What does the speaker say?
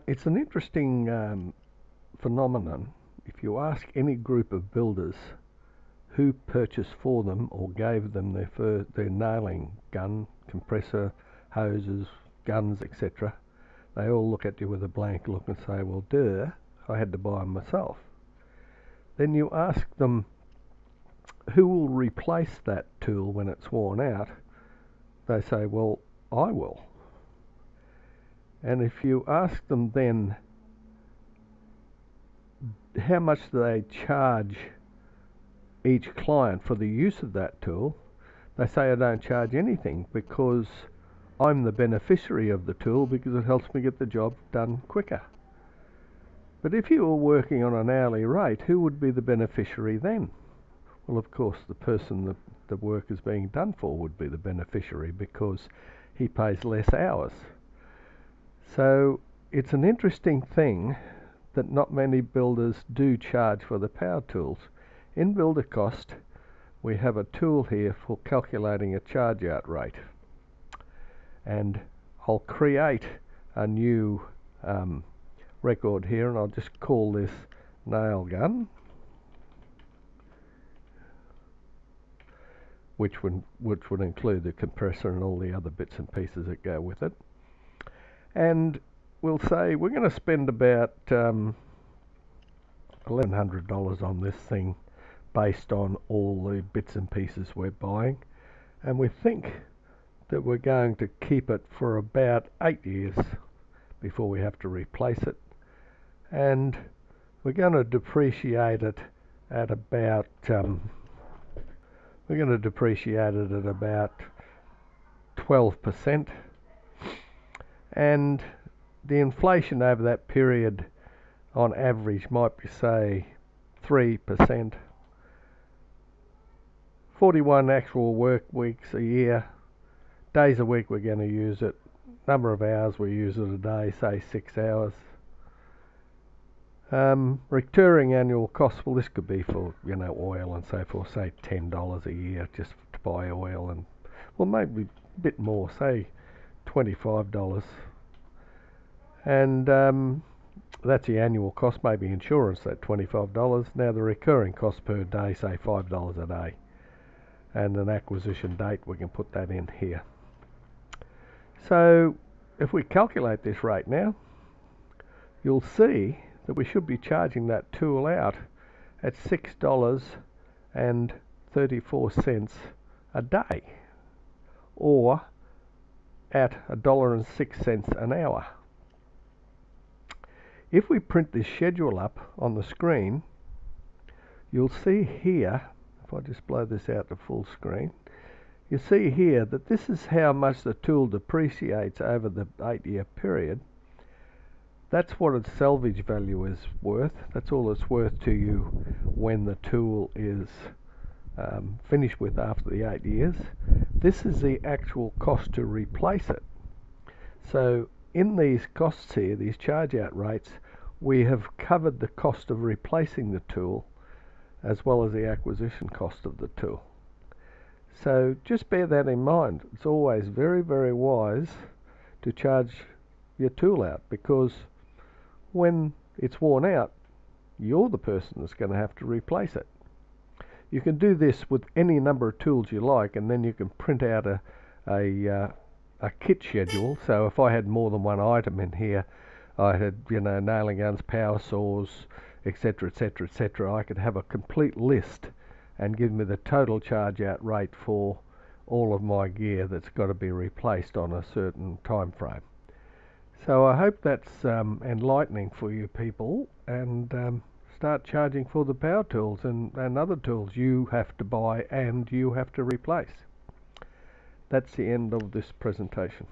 It's an interesting phenomenon. If you ask any group of builders who purchased for them or gave them their nailing gun, compressor, hoses, guns, etc., they all look at you with a blank look and say, well, duh, I had to buy them myself. Then you ask them who will replace that tool when it's worn out. They say, well, I will. And if you ask them then how much do they charge each client for the use of that tool, they say I don't charge anything because I'm the beneficiary of the tool because it helps me get the job done quicker. But if you were working on an hourly rate, who would be the beneficiary then? Well, of course, the person that the work is being done for would be the beneficiary because he pays less hours. So it's an interesting thing that not many builders do charge for the power tools. In builder cost, we have a tool here for calculating a charge out rate. And I'll create a new record here, and I'll just call this nail gun, which would include the compressor and all the other bits and pieces that go with it. And we'll say we're going to spend about $1,100 on this thing based on all the bits and pieces we're buying, and we think that we're going to keep it for about 8 years before we have to replace it, and we're going to depreciate it at about 12%, and the inflation over that period on average might be, say, 3%. 41 actual work weeks a year, days a week we're going to use it, number of hours we use it a day, say 6 hours. Recurring annual costs, well, this could be for oil and so forth, say $10 a year just to buy oil, and well, maybe a bit more, say $25, and that's the annual cost, maybe insurance at $25. Now the recurring cost per day, say $5 a day, and an acquisition date, we can put that in here. So if we calculate this right now, you'll see that we should be charging that tool out at $6.34 a day, or at $1.06 an hour. If we print this schedule up on the screen, you'll see here, if I just blow this out to full screen, you see here that this is how much the tool depreciates over the 8-year period. That's what its salvage value is worth. That's all it's worth to you when the tool is finished with after the 8 years. This is the actual cost to replace it. So in these costs here, these charge out rates, we have covered the cost of replacing the tool as well as the acquisition cost of the tool. So just bear that in mind. It's always very, very wise to charge your tool out, because when it's worn out, you're the person that's going to have to replace it. You can do this with any number of tools you like, and then you can print out a kit schedule. So if I had more than one item in here, I had nailing guns, power saws, etc., etc., etc., I could have a complete list and give me the total charge out rate for all of my gear that's got to be replaced on a certain time frame. So I hope that's enlightening for you people, and start charging for the power tools and other tools you have to buy and you have to replace. That's the end of this presentation.